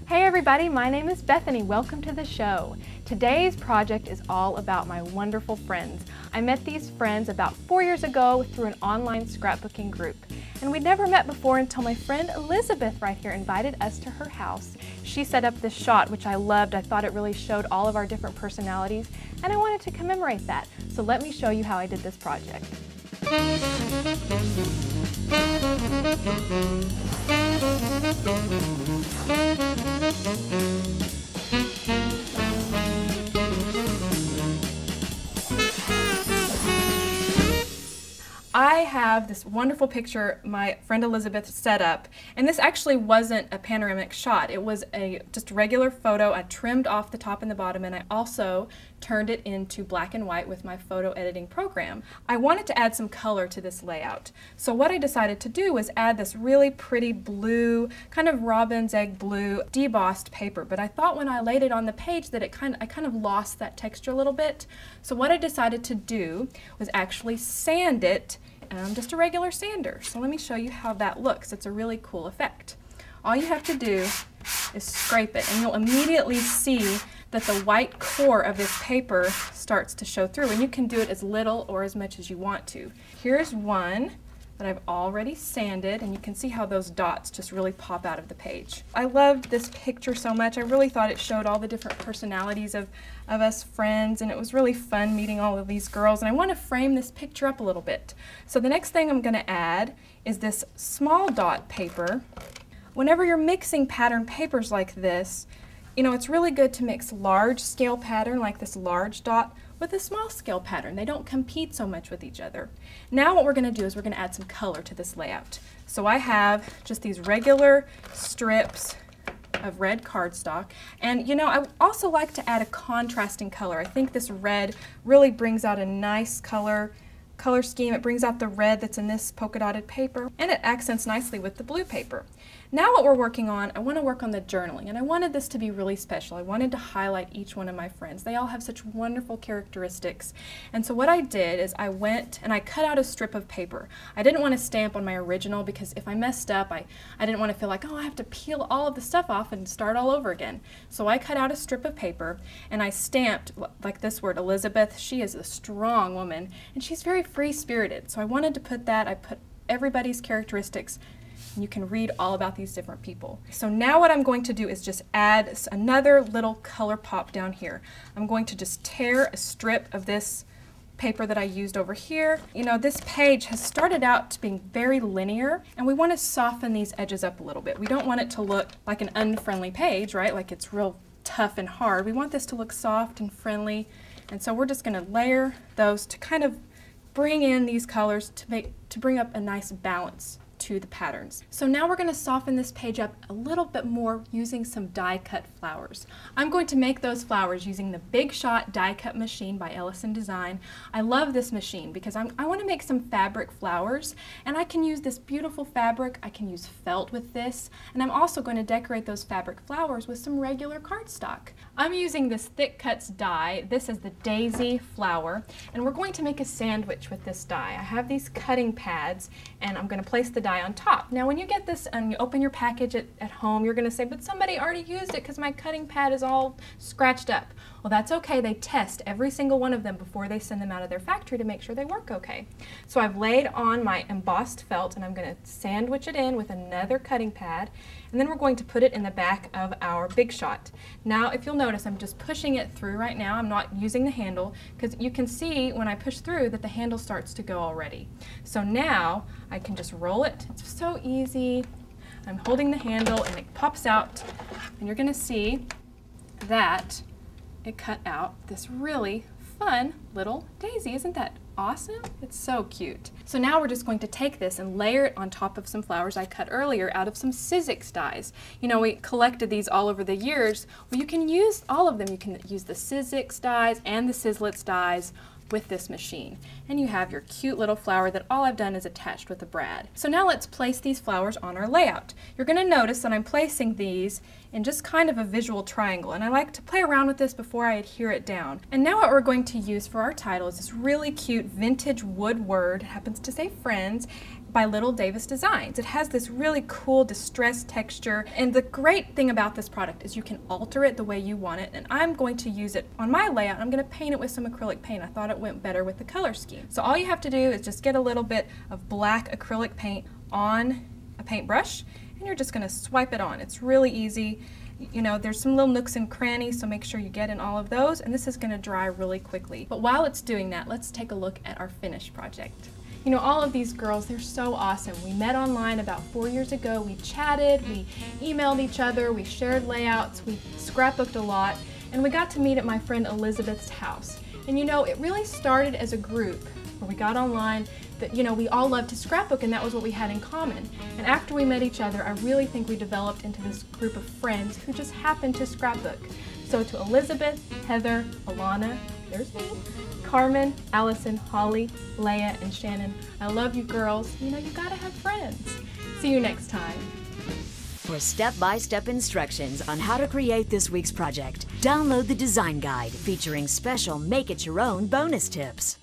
Hey everybody, my name is Bethany. Welcome to the show. Today's project is all about my wonderful friends. I met these friends about 4 years ago through an online scrapbooking group. And we'd never met before until my friend Elizabeth right here invited us to her house. She set up this shot, which I loved. I thought it really showed all of our different personalities, and I wanted to commemorate that. So let me show you how I did this project. I have this wonderful picture my friend Elizabeth set up, and this actually wasn't a panoramic shot. It was just a regular photo. I trimmed off the top and the bottom, and I also turned it into black and white with my photo editing program. I wanted to add some color to this layout. So what I decided to do was add this really pretty blue, kind of robin's egg blue, debossed paper. But I thought when I laid it on the page that I kind of lost that texture a little bit. So what I decided to do was actually sand it, just a regular sander. So let me show you how that looks. It's a really cool effect. All you have to do is scrape it, and you'll immediately see that the white core of this paper starts to show through, and you can do it as little or as much as you want to. Here's one that I've already sanded, and you can see how those dots just really pop out of the page. I loved this picture so much. I really thought it showed all the different personalities of us friends, and it was really fun meeting all of these girls, and I want to frame this picture up a little bit. So the next thing I'm going to add is this small dot paper. Whenever you're mixing pattern papers like this, you know, it's really good to mix large scale pattern like this large dot with a small scale pattern. They don't compete so much with each other. Now what we're going to do is we're going to add some color to this layout. So I have just these regular strips of red cardstock, and you know, I also like to add a contrasting color. I think this red really brings out a nice color scheme. It brings out the red that's in this polka dotted paper, and it accents nicely with the blue paper. Now what we're working on, I want to work on the journaling, and I wanted this to be really special. I wanted to highlight each one of my friends. They all have such wonderful characteristics. And so what I did is I went and I cut out a strip of paper. I didn't want to stamp on my original because if I messed up, I didn't want to feel like, oh, I have to peel all of the stuff off and start all over again. So I cut out a strip of paper and I stamped like this word, Elizabeth. She is a strong woman and she's very free-spirited. So I wanted to put that. I put everybody's characteristics. You can read all about these different people. So now what I'm going to do is just add another little color pop down here. I'm going to just tear a strip of this paper that I used over here. You know, this page has started out being very linear, and we want to soften these edges up a little bit. We don't want it to look like an unfriendly page, right? Like it's real tough and hard. We want this to look soft and friendly, and so we're just going to layer those to kind of bring in these colors to bring up a nice balance to the patterns. So now we're going to soften this page up a little bit more using some die cut flowers. I'm going to make those flowers using the Big Shot die cut machine by Ellison Design. I love this machine because I want to make some fabric flowers, and I can use this beautiful fabric. I can use felt with this, and I'm also going to decorate those fabric flowers with some regular cardstock. I'm using this Thick Cuts die. This is the daisy flower, and we're going to make a sandwich with this die. I have these cutting pads, and I'm going to place the die on top. Now when you get this and you open your package at home, you're going to say, but somebody already used it because my cutting pad is all scratched up. Well, that's okay. They test every single one of them before they send them out of their factory to make sure they work okay. So I've laid on my embossed felt, and I'm going to sandwich it in with another cutting pad, and then we're going to put it in the back of our Big Shot. Now if you'll notice, I'm just pushing it through right now. I'm not using the handle because you can see when I push through that the handle starts to go already. So now I can just roll it. It's so easy. I'm holding the handle and it pops out, and you're going to see that it cut out this really fun little daisy. Isn't that awesome? It's so cute. So now we're just going to take this and layer it on top of some flowers I cut earlier out of some Sizzix dies. You know, we collected these all over the years. Well, you can use all of them. You can use the Sizzix dies and the Sizzlitz dies with this machine. And you have your cute little flower that all I've done is attached with a brad. So now let's place these flowers on our layout. You're going to notice that I'm placing these in just kind of a visual triangle, and I like to play around with this before I adhere it down. And now what we're going to use for our title is this really cute vintage wood word. It happens to say friends. by Little Davis Designs. It has this really cool distressed texture, and the great thing about this product is you can alter it the way you want it, and I'm going to use it on my layout. I'm going to paint it with some acrylic paint. I thought it went better with the color scheme. So all you have to do is just get a little bit of black acrylic paint on a paintbrush, and you're just going to swipe it on. It's really easy. You know, there's some little nooks and crannies, so make sure you get in all of those, and this is going to dry really quickly. But while it's doing that, let's take a look at our finished project. You know, all of these girls, they're so awesome. We met online about 4 years ago. We chatted, we emailed each other, we shared layouts, we scrapbooked a lot, and we got to meet at my friend Elizabeth's house. And you know, it really started as a group where we got online that, you know, we all loved to scrapbook, and that was what we had in common. And after we met each other, I really think we developed into this group of friends who just happened to scrapbook. So to Elizabeth, Heather, Alana, there's me, Carmen, Allison, Holly, Leah, and Shannon, I love you girls. You know, you gotta have friends. See you next time. For step-by-step instructions on how to create this week's project, download the design guide featuring special make-it-your-own bonus tips.